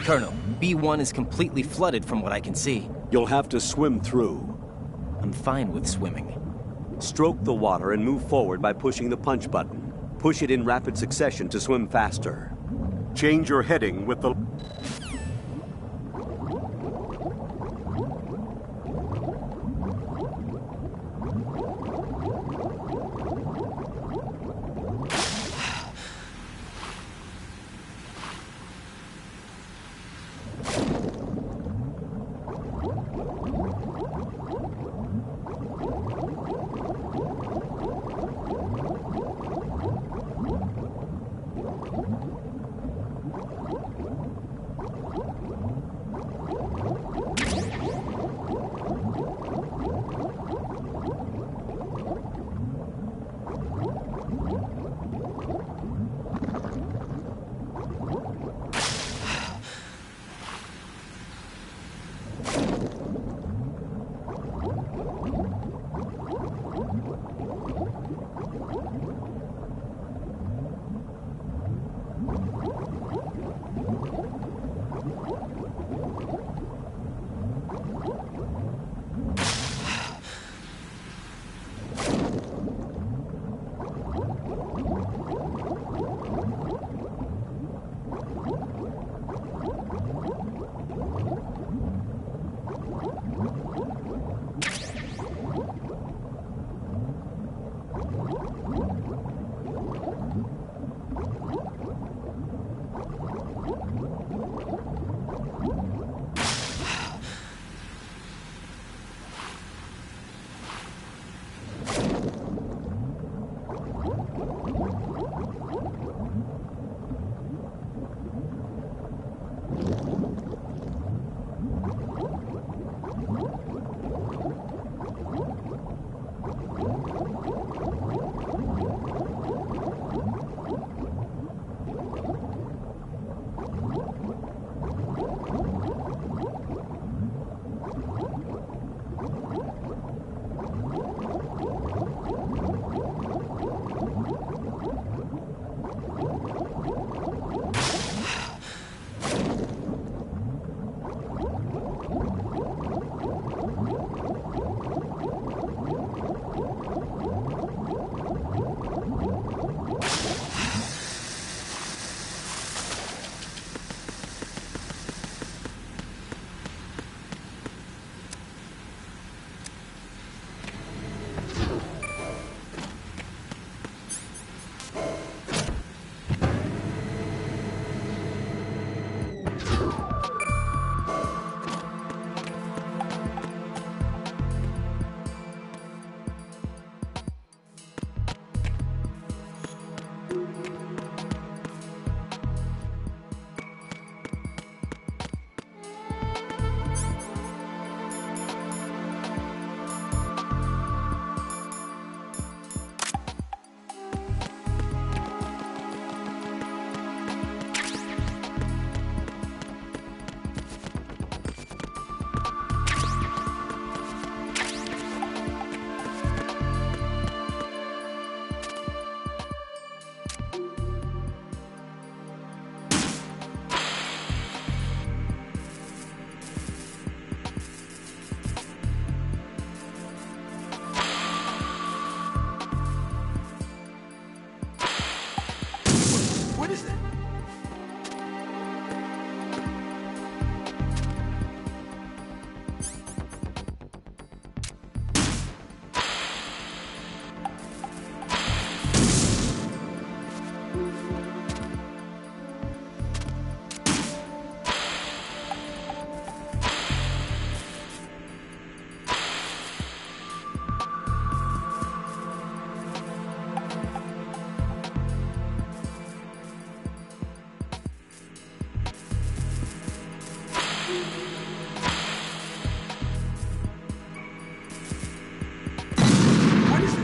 Colonel, B1 is completely flooded from what I can see. You'll have to swim through. I'm fine with swimming. Stroke the water and move forward by pushing the punch button. Push it in rapid succession to swim faster. Change your heading with the... What is it?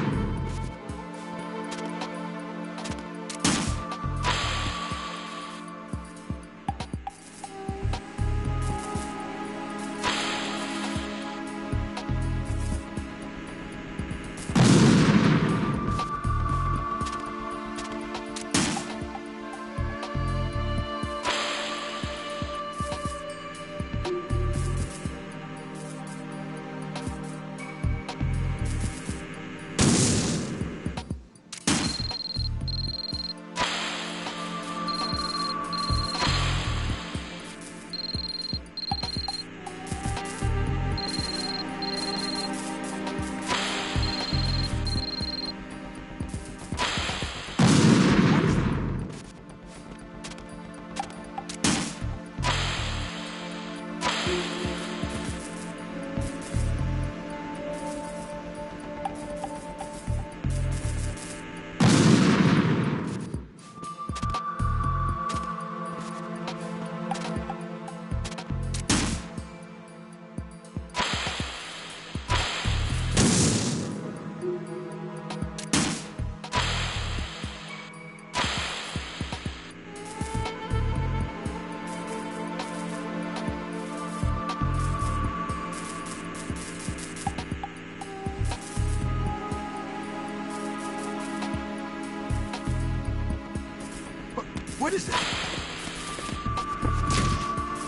What is it?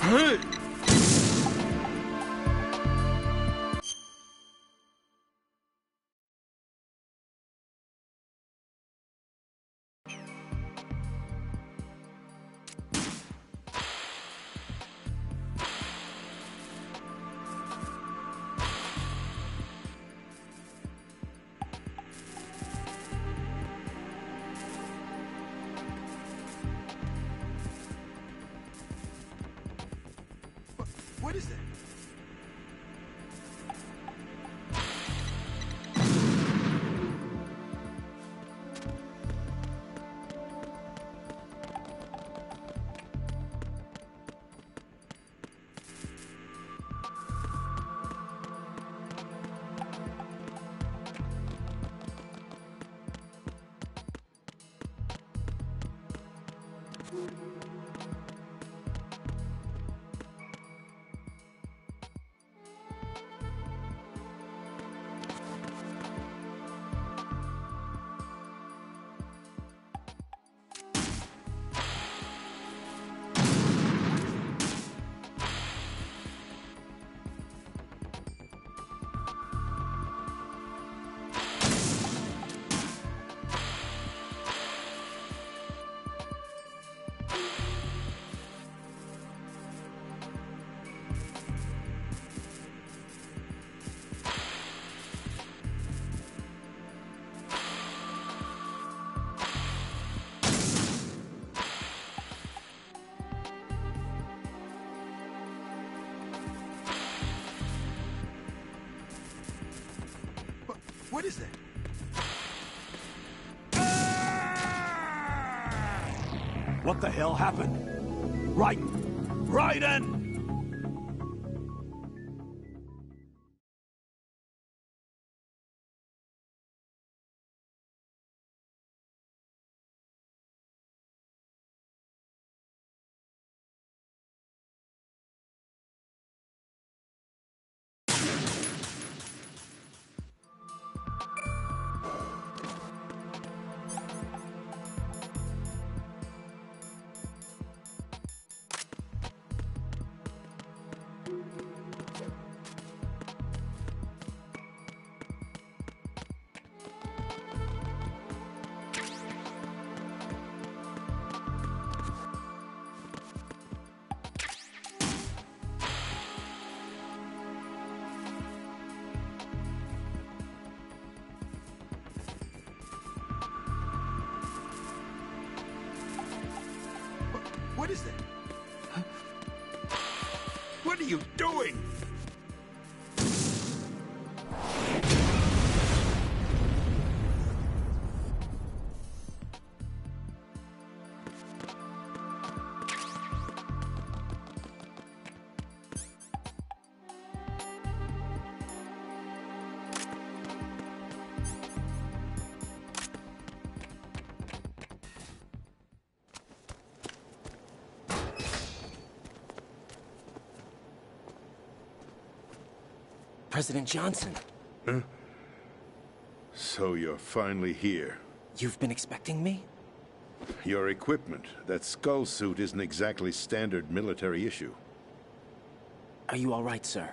Hey! What is it? What is it? What the hell happened? Raiden! What is it? What are you doing? President Johnson. So you're finally here. You've been expecting me? Your equipment, that skull suit, isn't exactly standard military issue. Are you all right, sir?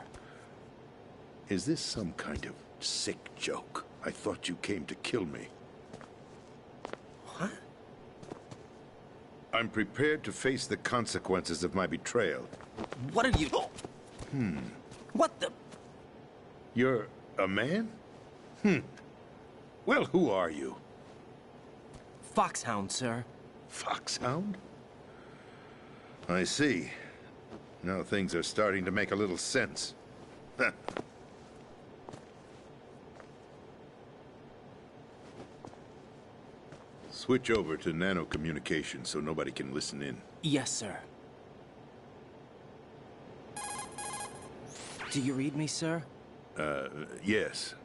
Is this some kind of sick joke? I thought you came to kill me. What? I'm prepared to face the consequences of my betrayal. What are you... What the... You're a man? Well, who are you? Foxhound, sir. Foxhound? I see. Now things are starting to make a little sense. Switch over to nano-communication so nobody can listen in. Yes, sir. Do you read me, sir? Yes.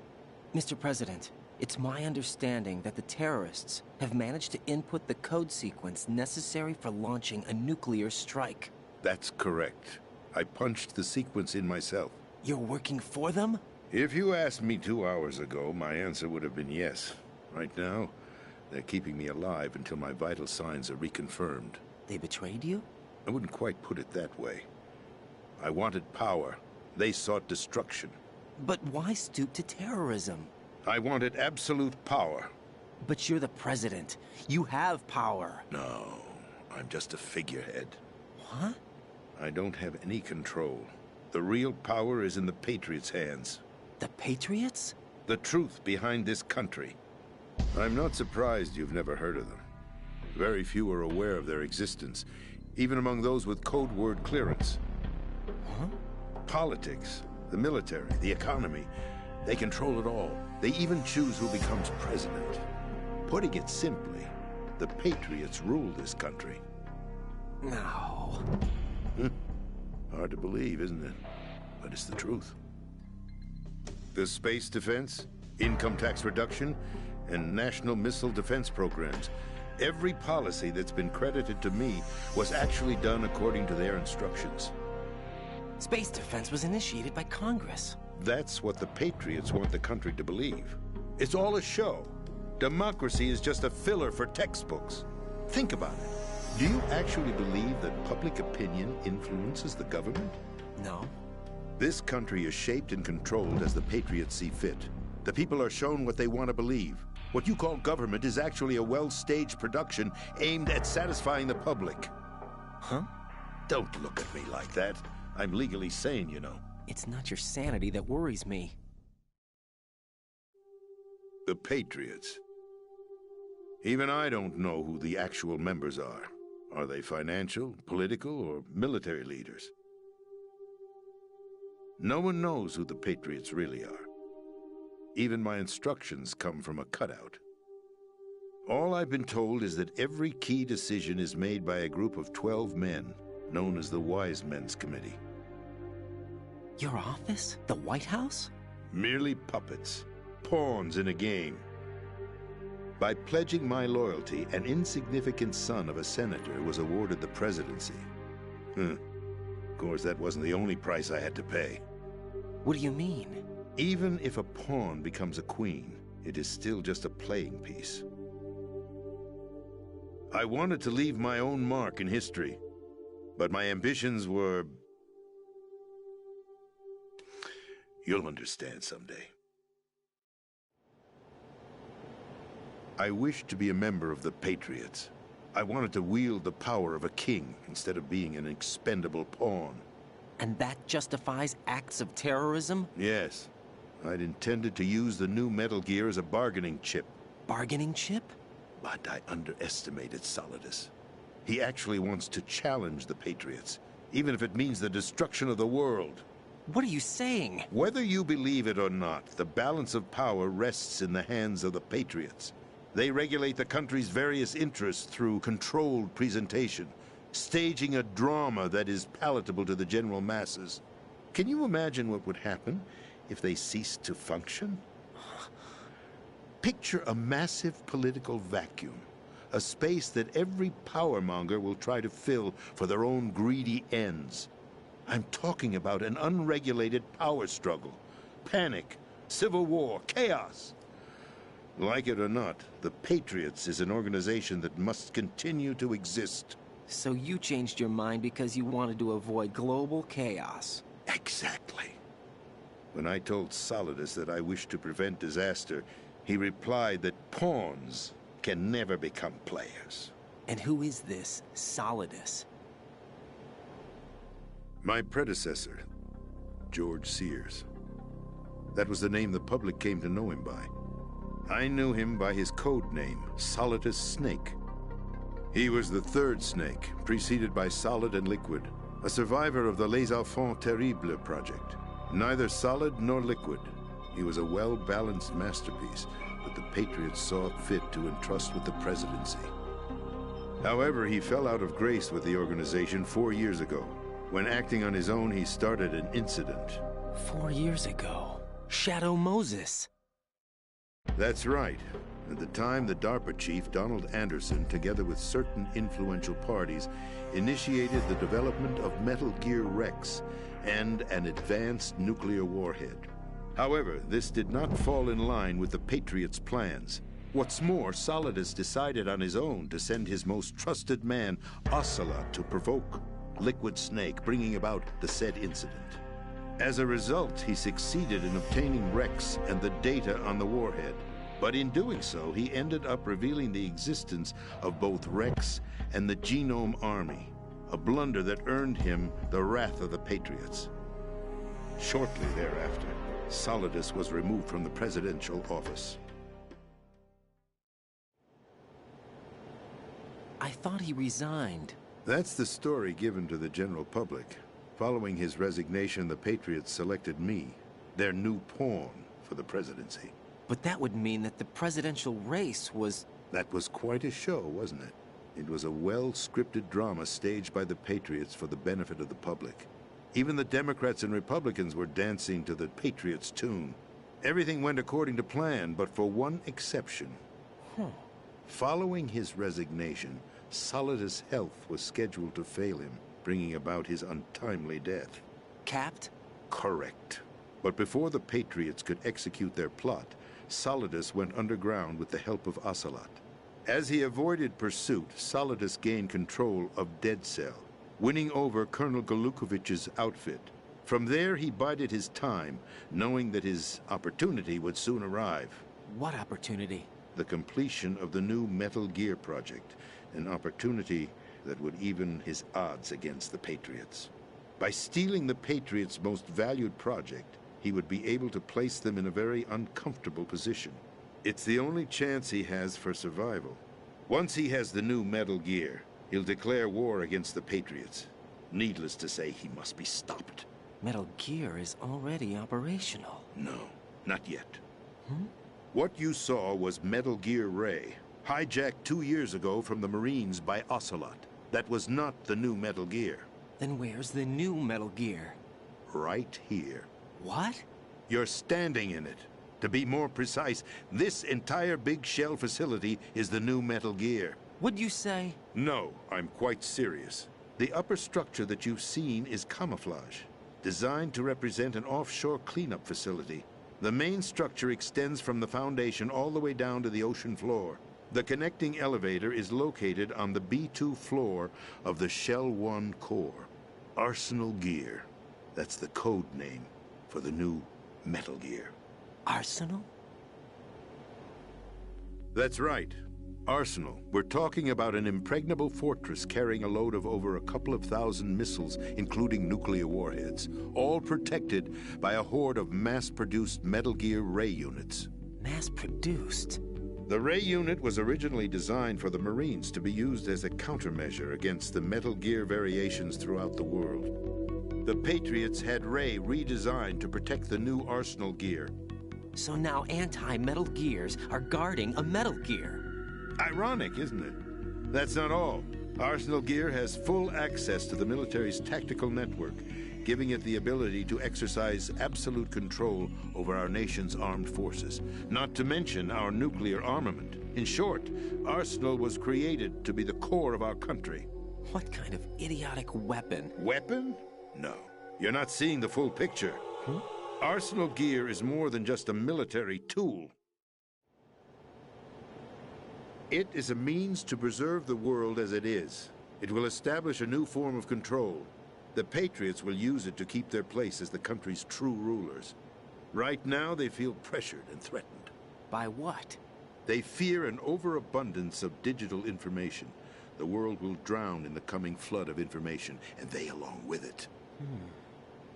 Mr. President, it's my understanding that the terrorists have managed to input the code sequence necessary for launching a nuclear strike. That's correct. I punched the sequence in myself. You're working for them? If you asked me 2 hours ago, my answer would have been yes. Right now, they're keeping me alive until my vital signs are reconfirmed. They betrayed you? I wouldn't quite put it that way. I wanted power. They sought destruction. But why stoop to terrorism? I wanted absolute power. But you're the president. You have power. No, I'm just a figurehead. What? I don't have any control. The real power is in the Patriots' hands. The Patriots? The truth behind this country. I'm not surprised you've never heard of them. Very few are aware of their existence, even among those with code word clearance. Huh? Politics, the military, the economy, they control it all. They even choose who becomes president. Putting it simply, the Patriots rule this country. No. Hard to believe, isn't it? But it's the truth. The space defense, income tax reduction, and national missile defense programs. Every policy that's been credited to me was actually done according to their instructions. Space defense was initiated by Congress. That's what the Patriots want the country to believe. It's all a show. Democracy is just a filler for textbooks. Think about it. Do you actually believe that public opinion influences the government? No. This country is shaped and controlled as the Patriots see fit. The people are shown what they want to believe. What you call government is actually a well-staged production aimed at satisfying the public. Huh? Don't look at me like that. I'm legally sane, you know. It's not your sanity that worries me. The Patriots. Even I don't know who the actual members are. Are they financial, political, or military leaders? No one knows who the Patriots really are. Even my instructions come from a cutout. All I've been told is that every key decision is made by a group of 12 men, known as the Wise Men's Committee. Your office? The White House? Merely puppets, pawns in a game. By pledging my loyalty, an insignificant son of a senator was awarded the presidency. Of course, that wasn't the only price I had to pay. What do you mean? Even if a pawn becomes a queen, it is still just a playing piece. I wanted to leave my own mark in history, but my ambitions were... You'll understand someday. I wished to be a member of the Patriots. I wanted to wield the power of a king instead of being an expendable pawn. And that justifies acts of terrorism? Yes. I'd intended to use the new Metal Gear as a bargaining chip. Bargaining chip? But I underestimated Solidus. He actually wants to challenge the Patriots, even if it means the destruction of the world. What are you saying? Whether you believe it or not, the balance of power rests in the hands of the Patriots. They regulate the country's various interests through controlled presentation, staging a drama that is palatable to the general masses. Can you imagine what would happen if they ceased to function? Picture a massive political vacuum, a space that every powermonger will try to fill for their own greedy ends. I'm talking about an unregulated power struggle, panic, civil war, chaos. Like it or not, the Patriots is an organization that must continue to exist. So you changed your mind because you wanted to avoid global chaos. Exactly. When I told Solidus that I wished to prevent disaster, he replied that pawns can never become players. And who is this Solidus? My predecessor, George Sears. That was the name the public came to know him by. I knew him by his code name, Solidus Snake. He was the third Snake, preceded by Solid and Liquid, a survivor of the Les Enfants Terribles project. Neither solid nor liquid, he was a well-balanced masterpiece that the Patriots saw fit to entrust with the presidency. However, he fell out of grace with the organization 4 years ago. When acting on his own, he started an incident. 4 years ago. Shadow Moses. That's right. At the time, the DARPA chief, Donald Anderson, together with certain influential parties, initiated the development of Metal Gear Rex and an advanced nuclear warhead. However, this did not fall in line with the Patriots' plans. What's more, Solidus decided on his own to send his most trusted man, Ocelot, to provoke Liquid Snake, bringing about the said incident. As a result, he succeeded in obtaining Rex and the data on the warhead. But in doing so, he ended up revealing the existence of both Rex and the Genome Army, a blunder that earned him the wrath of the Patriots. Shortly thereafter, Solidus was removed from the presidential office. I thought he resigned. That's the story given to the general public. Following his resignation, the Patriots selected me, their new pawn, for the presidency. But that would mean that the presidential race was... That was quite a show, wasn't it? It was a well-scripted drama staged by the Patriots for the benefit of the public. Even the Democrats and Republicans were dancing to the Patriots' tune. Everything went according to plan, but for one exception. Following his resignation, Solidus' health was scheduled to fail him, bringing about his untimely death. Capped? Correct. But before the Patriots could execute their plot, Solidus went underground with the help of Ocelot. As he avoided pursuit, Solidus gained control of Dead Cell, winning over Colonel Golukovich's outfit. From there, he bided his time, knowing that his opportunity would soon arrive. What opportunity? The completion of the new Metal Gear project, an opportunity that would even his odds against the Patriots. By stealing the Patriots' most valued project, he would be able to place them in a very uncomfortable position. It's the only chance he has for survival. Once he has the new Metal Gear, he'll declare war against the Patriots. Needless to say, he must be stopped. Metal Gear is already operational. No, not yet. What you saw was Metal Gear Ray, hijacked 2 years ago from the Marines by Ocelot. That was not the new Metal Gear. Then where's the new Metal Gear? Right here. What? You're standing in it. To be more precise, this entire big shell facility is the new Metal Gear. What'd you say? No, I'm quite serious. The upper structure that you've seen is camouflage, designed to represent an offshore cleanup facility. The main structure extends from the foundation all the way down to the ocean floor. The connecting elevator is located on the B2 floor of the Shell 1 core. Arsenal Gear. That's the code name for the new Metal Gear. Arsenal? That's right. Arsenal. We're talking about an impregnable fortress carrying a load of over a couple of thousand missiles, including nuclear warheads, all protected by a horde of mass-produced Metal Gear Ray units. Mass-produced? The Ray unit was originally designed for the Marines to be used as a countermeasure against the Metal Gear variations throughout the world. The Patriots had Ray redesigned to protect the new Arsenal Gear. So now anti-Metal Gears are guarding a Metal Gear. Ironic, isn't it? That's not all. Arsenal Gear has full access to the military's tactical network, giving it the ability to exercise absolute control over our nation's armed forces, not to mention our nuclear armament. In short, Arsenal was created to be the core of our country. What kind of idiotic weapon? Weapon? No. You're not seeing the full picture. Arsenal gear is more than just a military tool. It is a means to preserve the world as it is. It will establish a new form of control. The Patriots will use it to keep their place as the country's true rulers. Right now, they feel pressured and threatened. By what? They fear an overabundance of digital information. The world will drown in the coming flood of information, and they along with it.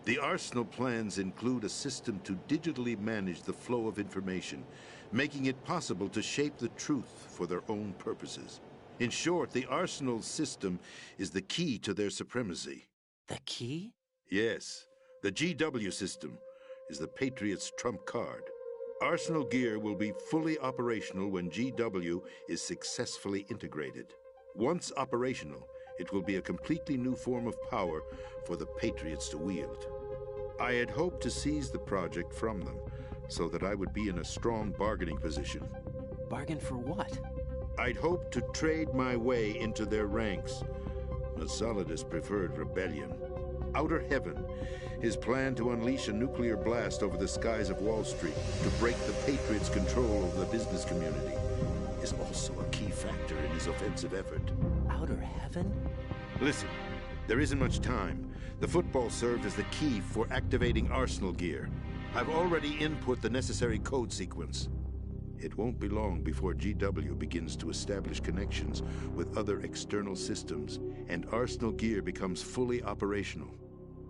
The Arsenal plans include a system to digitally manage the flow of information, making it possible to shape the truth for their own purposes. In short, the Arsenal system is the key to their supremacy. The key? Yes, the GW system is the Patriots' trump card. Arsenal gear will be fully operational when GW is successfully integrated. Once operational, it will be a completely new form of power for the Patriots to wield. I had hoped to seize the project from them, so that I would be in a strong bargaining position. Bargain for what? I'd hoped to trade my way into their ranks. But Solidus preferred rebellion. Outer Heaven, his plan to unleash a nuclear blast over the skies of Wall Street to break the Patriots' control over the business community, is also a key factor in his offensive effort. Outer Heaven? Listen, there isn't much time. The football served as the key for activating Arsenal gear. I've already input the necessary code sequence. It won't be long before GW begins to establish connections with other external systems, and Arsenal gear becomes fully operational.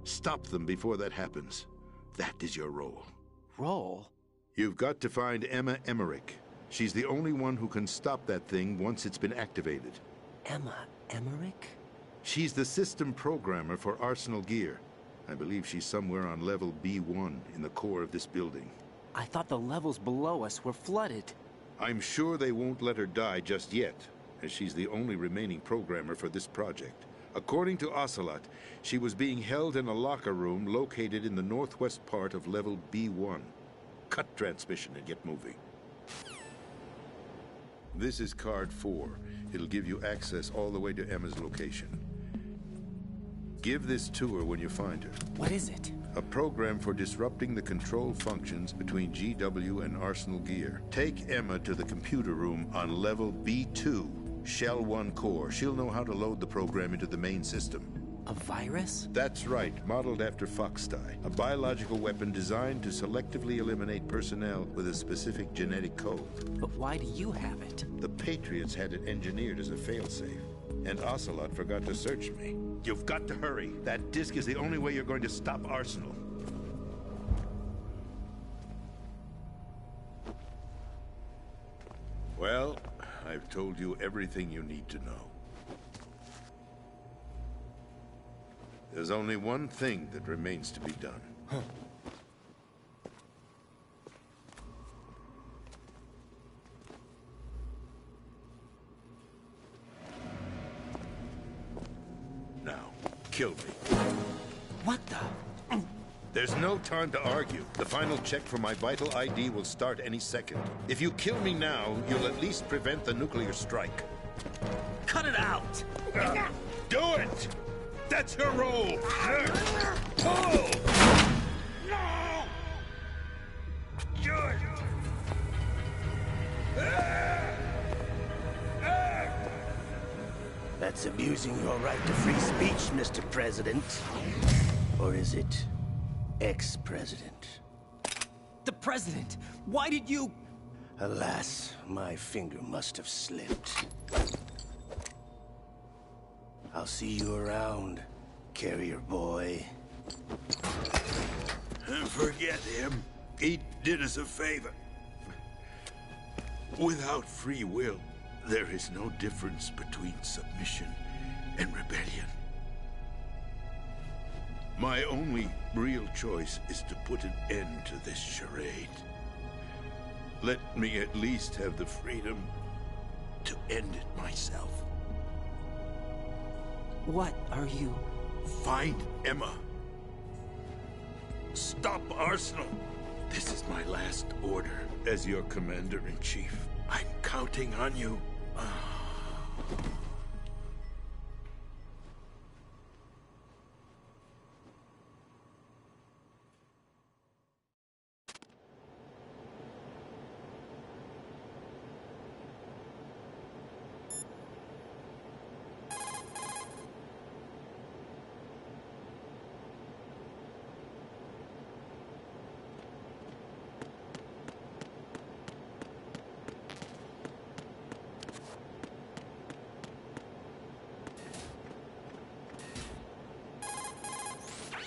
Stop them before that happens. That is your role. Role? You've got to find Emma Emmerich. She's the only one who can stop that thing once it's been activated. Emma Emmerich? She's the system programmer for Arsenal gear. I believe she's somewhere on level B1 in the core of this building. I thought the levels below us were flooded. I'm sure they won't let her die just yet, as she's the only remaining programmer for this project. According to Ocelot, she was being held in a locker room located in the northwest part of level B1. Cut transmission and get moving. This is card 4. It'll give you access all the way to Emma's location. Give this to her when you find her. What is it? A program for disrupting the control functions between GW and Arsenal gear. Take Emma to the computer room on level B2, Shell 1 core. She'll know how to load the program into the main system. A virus? That's right, modeled after Foxdie. A biological weapon designed to selectively eliminate personnel with a specific genetic code. But why do you have it? The Patriots had it engineered as a failsafe, and Ocelot forgot to search me. You've got to hurry. That disk is the only way you're going to stop Arsenal. Well, I've told you everything you need to know. There's only one thing that remains to be done. Now, kill me. What the? There's no time to argue. The final check for my vital ID will start any second. If you kill me now, you'll at least prevent the nuclear strike. Cut it out! Do it! That's your role! Pull! No! Do it! That's abusing your right to free speech, Mr. President. Or is it ex-president? The president! Why did you... Alas, my finger must have slipped. I'll see you around, carrier boy. Forget him. He did us a favor. Without free will, there is no difference between submission and rebellion. My only real choice is to put an end to this charade. Let me at least have the freedom to end it myself. What are you... Find Emma. Stop Arsenal. This is my last order as your commander-in-chief. I'm counting on you.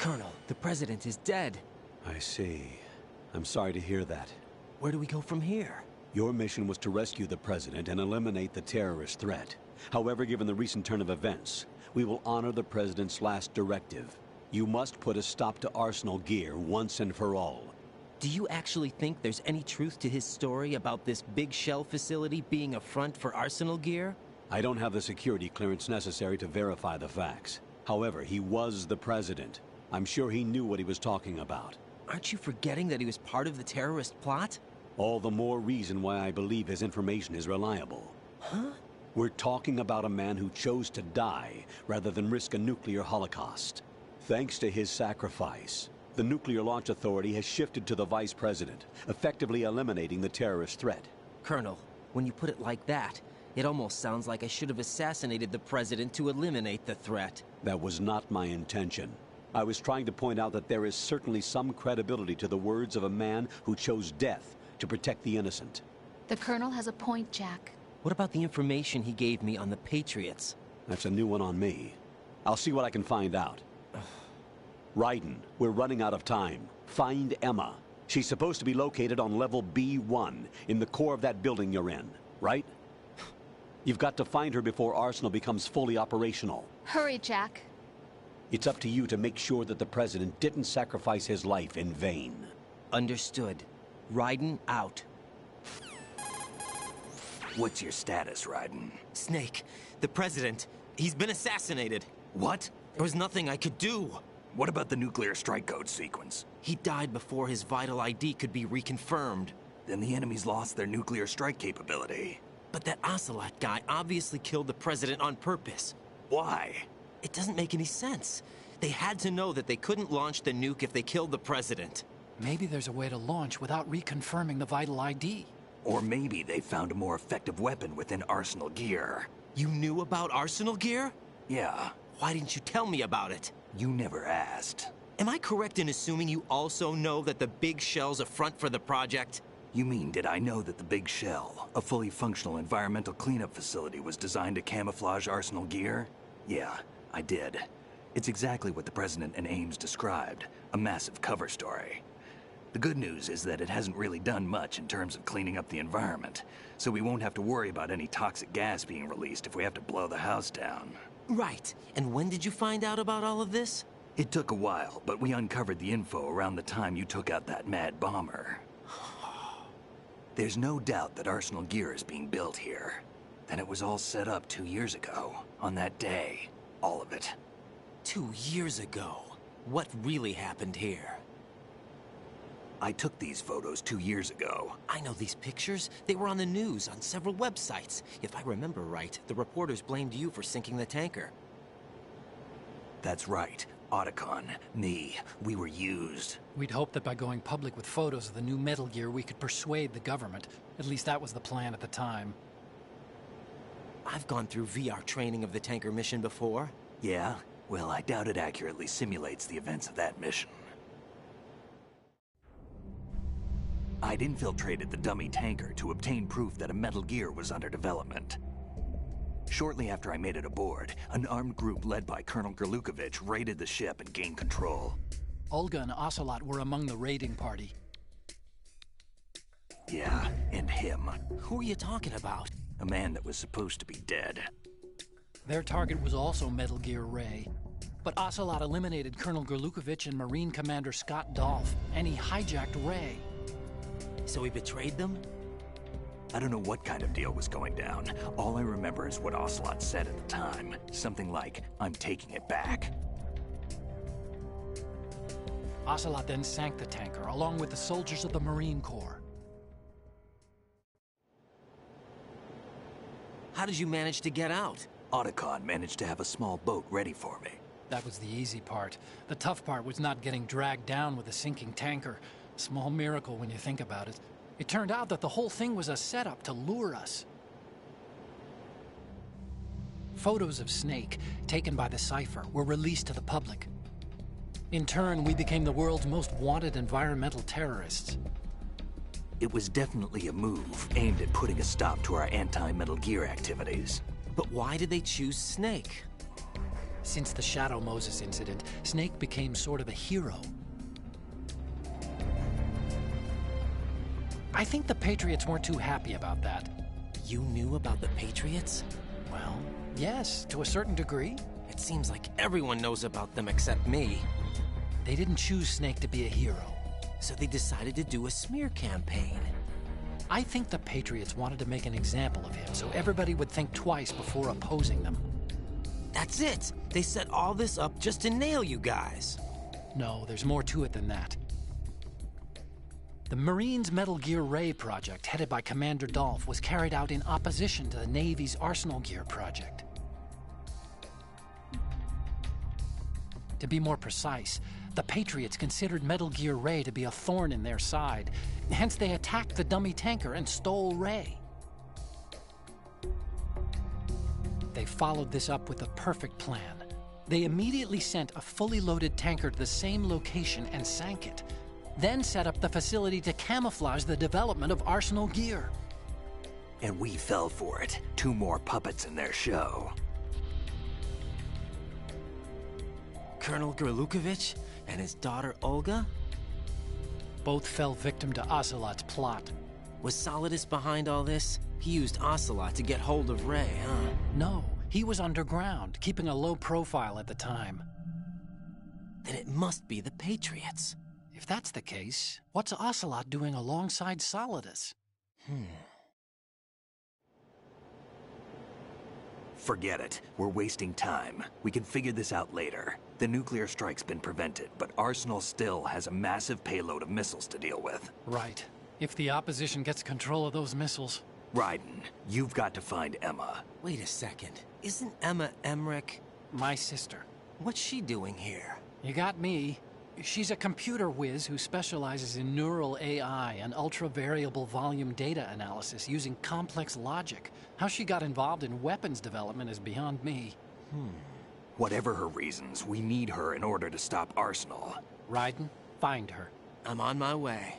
Colonel, the President is dead. I see. I'm sorry to hear that. Where do we go from here? Your mission was to rescue the President and eliminate the terrorist threat. However, given the recent turn of events, we will honor the President's last directive. You must put a stop to Arsenal Gear once and for all. Do you actually think there's any truth to his story about this big shell facility being a front for Arsenal Gear? I don't have the security clearance necessary to verify the facts. However, he was the President. I'm sure he knew what he was talking about. Aren't you forgetting that he was part of the terrorist plot? All the more reason why I believe his information is reliable. Huh? We're talking about a man who chose to die rather than risk a nuclear holocaust. Thanks to his sacrifice, the Nuclear Launch Authority has shifted to the Vice President, effectively eliminating the terrorist threat. Colonel, when you put it like that, it almost sounds like I should have assassinated the President to eliminate the threat. That was not my intention. I was trying to point out that there is certainly some credibility to the words of a man who chose death to protect the innocent. The Colonel has a point, Jack. What about the information he gave me on the Patriots? That's a new one on me. I'll see what I can find out. Raiden, we're running out of time. Find Emma. She's supposed to be located on level B1, in the core of that building you're in, right? You've got to find her before Arsenal becomes fully operational. Hurry, Jack. It's up to you to make sure that the President didn't sacrifice his life in vain. Understood. Raiden out. What's your status, Raiden? Snake, the President, he's been assassinated. What? There was nothing I could do. What about the nuclear strike code sequence? He died before his vital ID could be reconfirmed. Then the enemy's lost their nuclear strike capability. But that Ocelot guy obviously killed the President on purpose. Why? It doesn't make any sense. They had to know that they couldn't launch the nuke if they killed the President. Maybe there's a way to launch without reconfirming the vital ID. Or maybe they found a more effective weapon within Arsenal Gear. You knew about Arsenal Gear? Yeah. Why didn't you tell me about it? You never asked. Am I correct in assuming you also know that the Big Shell's a front for the project? You mean, did I know that the Big Shell, a fully functional environmental cleanup facility, was designed to camouflage Arsenal Gear? Yeah, I did. It's exactly what the President and Ames described, a massive cover story. The good news is that it hasn't really done much in terms of cleaning up the environment, so we won't have to worry about any toxic gas being released if we have to blow the house down. Right. And when did you find out about all of this? It took a while, but we uncovered the info around the time you took out that mad bomber. There's no doubt that Arsenal Gear is being built here. Then it was all set up 2 years ago, on that day. All of it. 2 years ago. What really happened here? I took these photos 2 years ago. I know these pictures. They were on the news, on several websites. If I remember right, the reporters blamed you for sinking the tanker. That's right. Otacon, me, we were used. We'd hoped that by going public with photos of the new Metal Gear, we could persuade the government. At least that was the plan at the time. I've gone through VR training of the tanker mission before. Yeah? Well, I doubt it accurately simulates the events of that mission. I'd infiltrated the dummy tanker to obtain proof that a Metal Gear was under development. Shortly after I made it aboard, an armed group led by Colonel Gurlukovich raided the ship and gained control. Olga and Ocelot were among the raiding party. Yeah, and him. Who are you talking about? A man that was supposed to be dead. Their target was also Metal Gear Ray. But Ocelot eliminated Colonel Gurlukovich and Marine Commander Scott Dolph, and he hijacked Ray. So he betrayed them? I don't know what kind of deal was going down. All I remember is what Ocelot said at the time. Something like, "I'm taking it back." Ocelot then sank the tanker, along with the soldiers of the Marine Corps. How did you manage to get out? Otacon managed to have a small boat ready for me. That was the easy part. The tough part was not getting dragged down with a sinking tanker. Small miracle when you think about it. It turned out that the whole thing was a setup to lure us. Photos of Snake, taken by the Cypher, were released to the public. In turn, we became the world's most wanted environmental terrorists. It was definitely a move aimed at putting a stop to our anti-Metal Gear activities. But why did they choose Snake? Since the Shadow Moses incident, Snake became sort of a hero. I think the Patriots weren't too happy about that. You knew about the Patriots? Well, yes, to a certain degree. It seems like everyone knows about them except me. They didn't choose Snake to be a hero. So they decided to do a smear campaign. I think the Patriots wanted to make an example of him so everybody would think twice before opposing them. That's it! They set all this up just to nail you guys. No, there's more to it than that. The Marines' Metal Gear Ray project, headed by Commander Dolph, was carried out in opposition to the Navy's Arsenal Gear project. To be more precise, the Patriots considered Metal Gear Ray to be a thorn in their side. Hence, they attacked the dummy tanker and stole Ray. They followed this up with a perfect plan. They immediately sent a fully loaded tanker to the same location and sank it. Then set up the facility to camouflage the development of Arsenal Gear. And we fell for it. 2 more puppets in their show. Colonel Gerlukovich and his daughter Olga? Both fell victim to Ocelot's plot. Was Solidus behind all this? He used Ocelot to get hold of Ray, huh? No, he was underground, keeping a low profile at the time. Then it must be the Patriots. If that's the case, what's Ocelot doing alongside Solidus? Forget it. We're wasting time. We can figure this out later. The nuclear strike's been prevented, but Arsenal still has a massive payload of missiles to deal with. Right. If the opposition gets control of those missiles... Raiden, you've got to find Emma. Wait a second. Isn't Emma Emmerich? My sister. What's she doing here? You got me. She's a computer whiz who specializes in neural AI and ultra-variable volume data analysis using complex logic. How she got involved in weapons development is beyond me. Whatever her reasons, we need her in order to stop Arsenal. Raiden, find her. I'm on my way.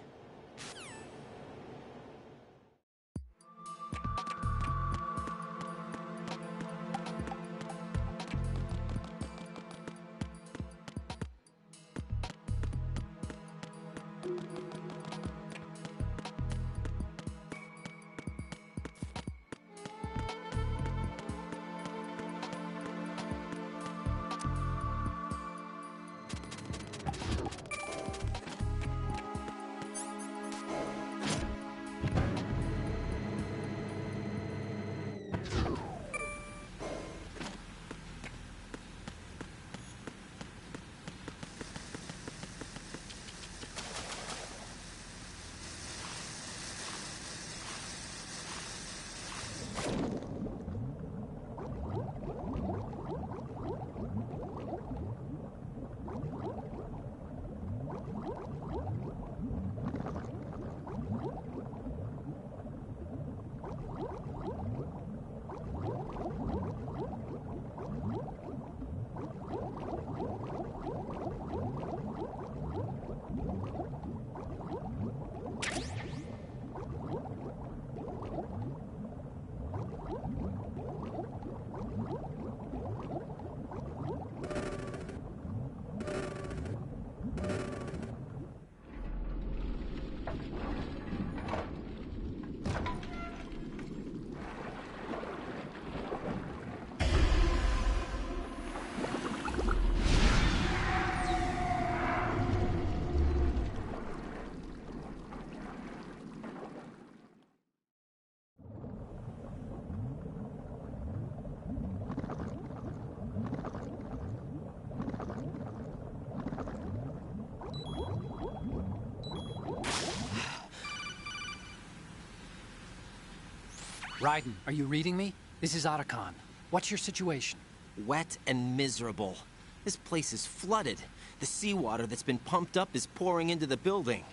Raiden, are you reading me? This is Otacon. What's your situation? Wet and miserable. This place is flooded. The seawater that's been pumped up is pouring into the building.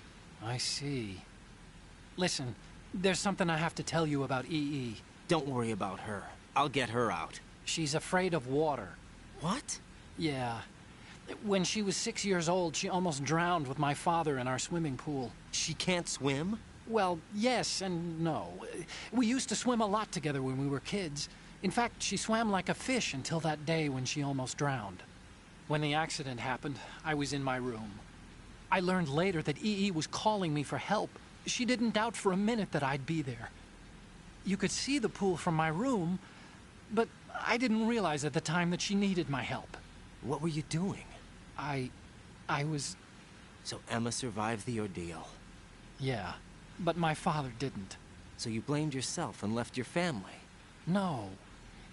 I see. Listen, there's something I have to tell you about EE. Don't worry about her. I'll get her out. She's afraid of water. What? Yeah. When she was 6 years old, she almost drowned with my father in our swimming pool. She can't swim? Well, yes and no. We used to swim a lot together when we were kids. In fact, she swam like a fish until that day when she almost drowned. When the accident happened, I was in my room. I learned later that EE was calling me for help. She didn't doubt for a minute that I'd be there. You could see the pool from my room, but I didn't realize at the time that she needed my help. What were you doing? I was... So Emma survived the ordeal. Yeah, but my father didn't. So you blamed yourself and left your family? No.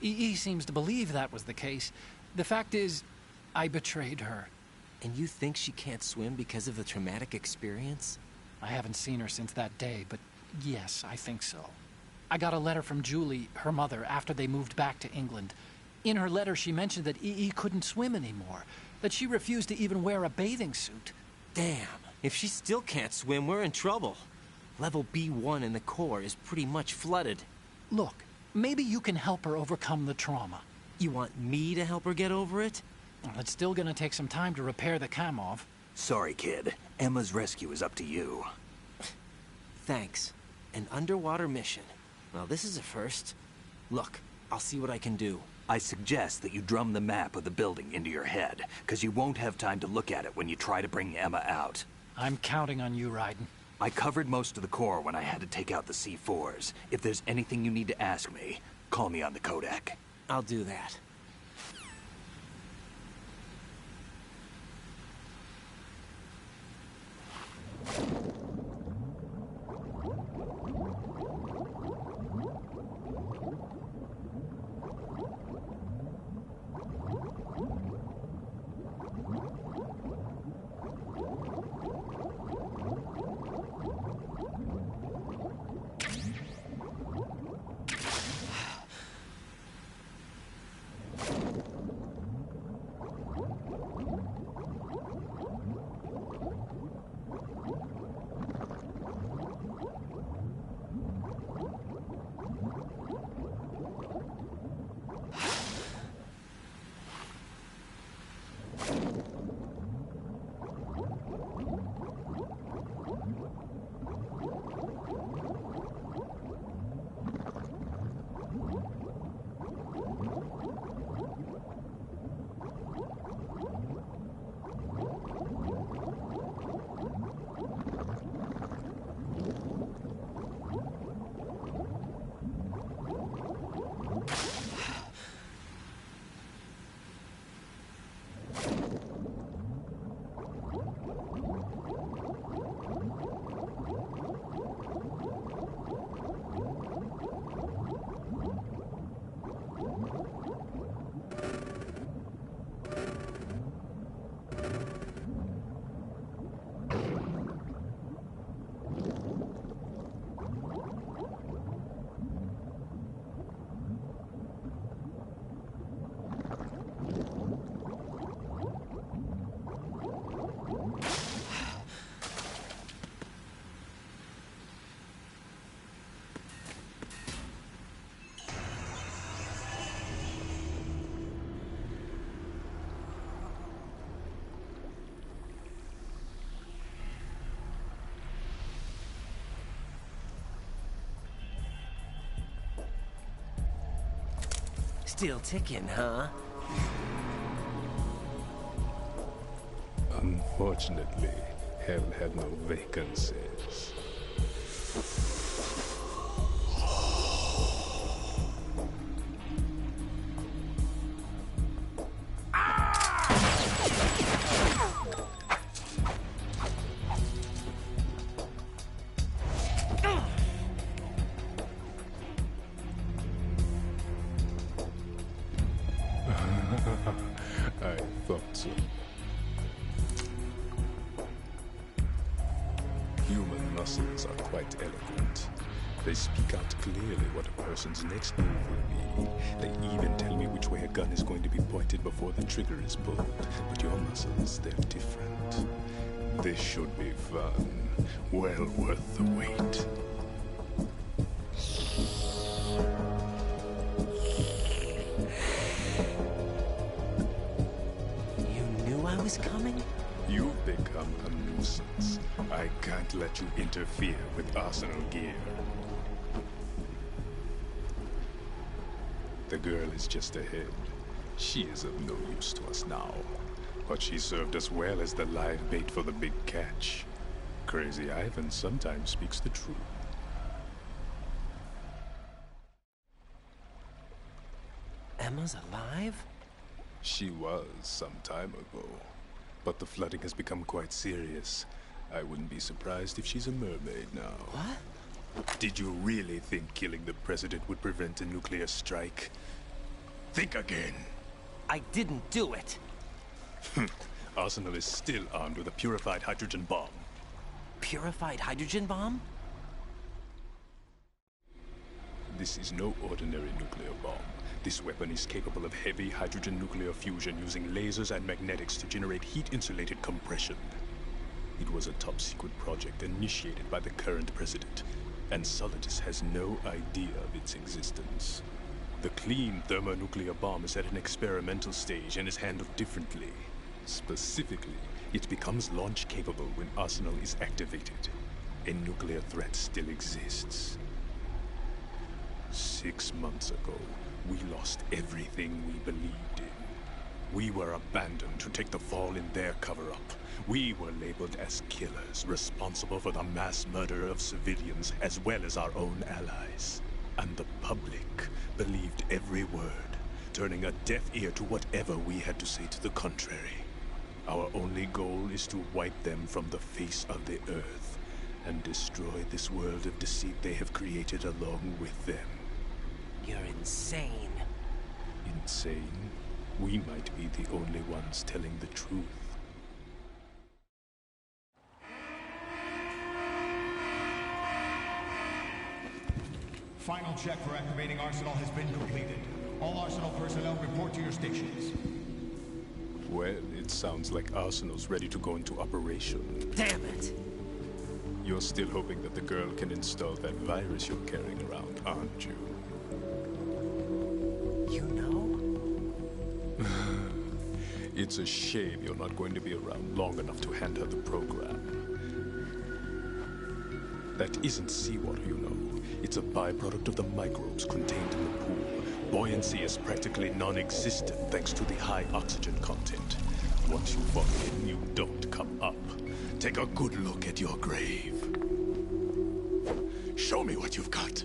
EE seems to believe that was the case. The fact is, I betrayed her. And you think she can't swim because of the traumatic experience? I haven't seen her since that day, but yes, I think so. I got a letter from Julie, her mother, after they moved back to England. In her letter, she mentioned that EE couldn't swim anymore, that she refused to even wear a bathing suit. Damn, if she still can't swim, we're in trouble. Level B1 in the core is pretty much flooded. Look, maybe you can help her overcome the trauma. You want me to help her get over it? Well, it's still gonna take some time to repair the Kamov. Sorry, kid. Emma's rescue is up to you. Thanks. An underwater mission. Well, this is a first. Look, I'll see what I can do. I suggest that you drum the map of the building into your head, because you won't have time to look at it when you try to bring Emma out. I'm counting on you, Raiden. I covered most of the core when I had to take out the C4s. If there's anything you need to ask me, call me on the codec. I'll do that. Still ticking, huh? Unfortunately, hell had no vacancies. I thought so. Human muscles are quite eloquent. They speak out clearly what a person's next move will be. They even tell me which way a gun is going to be pointed before the trigger is pulled. But your muscles, they're different. This should be fun. Well worth the wait. I was coming? You've become a nuisance. I can't let you interfere with Arsenal gear. The girl is just ahead. She is of no use to us now, but she served us well as the live bait for the big catch. Crazy Ivan sometimes speaks the truth. Emma's alive? She was some time ago, but the flooding has become quite serious. I wouldn't be surprised if she's a mermaid now. What? Did you really think killing the president would prevent a nuclear strike? Think again. I didn't do it. Arsenal is still armed with a purified hydrogen bomb. Purified hydrogen bomb? This is no ordinary nuclear bomb. This weapon is capable of heavy hydrogen nuclear fusion using lasers and magnetics to generate heat-insulated compression. It was a top-secret project initiated by the current president, and Solidus has no idea of its existence. The clean thermonuclear bomb is at an experimental stage and is handled differently. Specifically, it becomes launch-capable when Arsenal is activated. A nuclear threat still exists. 6 months ago, we lost everything we believed in. We were abandoned to take the fall in their cover-up. We were labeled as killers, responsible for the mass murder of civilians as well as our own allies. And the public believed every word, turning a deaf ear to whatever we had to say to the contrary. Our only goal is to wipe them from the face of the earth and destroy this world of deceit they have created along with them. You're insane. Insane? We might be the only ones telling the truth. Final check for activating Arsenal has been completed. All Arsenal personnel report to your stations. Well, it sounds like Arsenal's ready to go into operation. Damn it! You're still hoping that the girl can install that virus you're carrying around, aren't you? You know? It's a shame you're not going to be around long enough to hand her the program. That isn't seawater, you know. It's a byproduct of the microbes contained in the pool. Buoyancy is practically non-existent thanks to the high oxygen content. Once you fall in, you don't come up. Take a good look at your grave. Show me what you've got.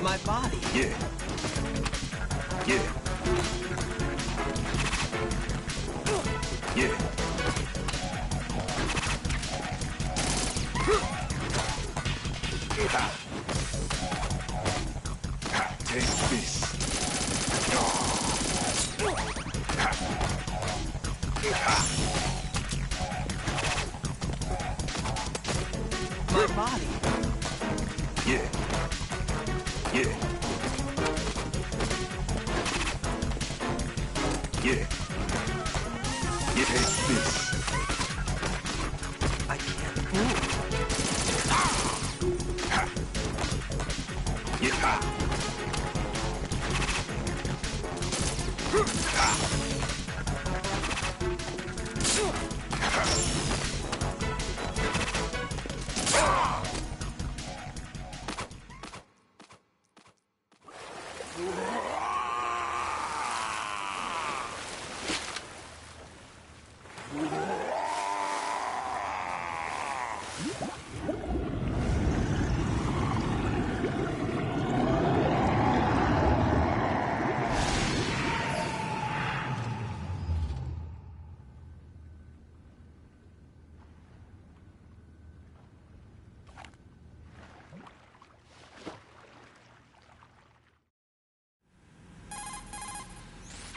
My body. Yeah. Yeah. Yeah. Take this. My body. Yeah. Yeah. Yeah. Yeah. Take this. I can't move. Yeah.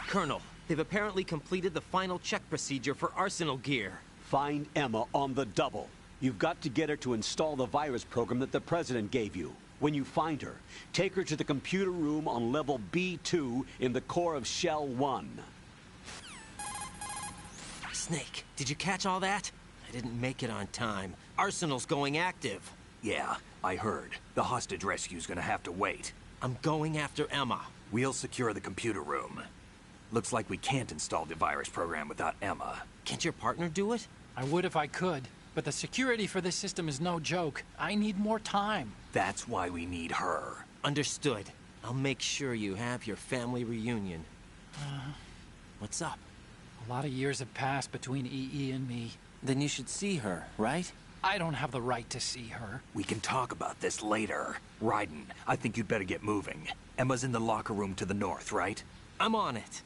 Colonel, they've apparently completed the final check procedure for arsenal gear. Find Emma on the double. You've got to get her to install the virus program that the President gave you. When you find her, take her to the computer room on level B2 in the core of Shell 1. Snake, did you catch all that? I didn't make it on time. Arsenal's going active. Yeah, I heard. The hostage rescue's gonna have to wait. I'm going after Emma. We'll secure the computer room. Looks like we can't install the virus program without Emma. Can't your partner do it? I would if I could, but the security for this system is no joke. I need more time. That's why we need her. Understood. I'll make sure you have your family reunion. What's up? A lot of years have passed between EE and me. Then you should see her, right? I don't have the right to see her. We can talk about this later. Raiden, I think you'd better get moving. Emma's in the locker room to the north, right? I'm on it.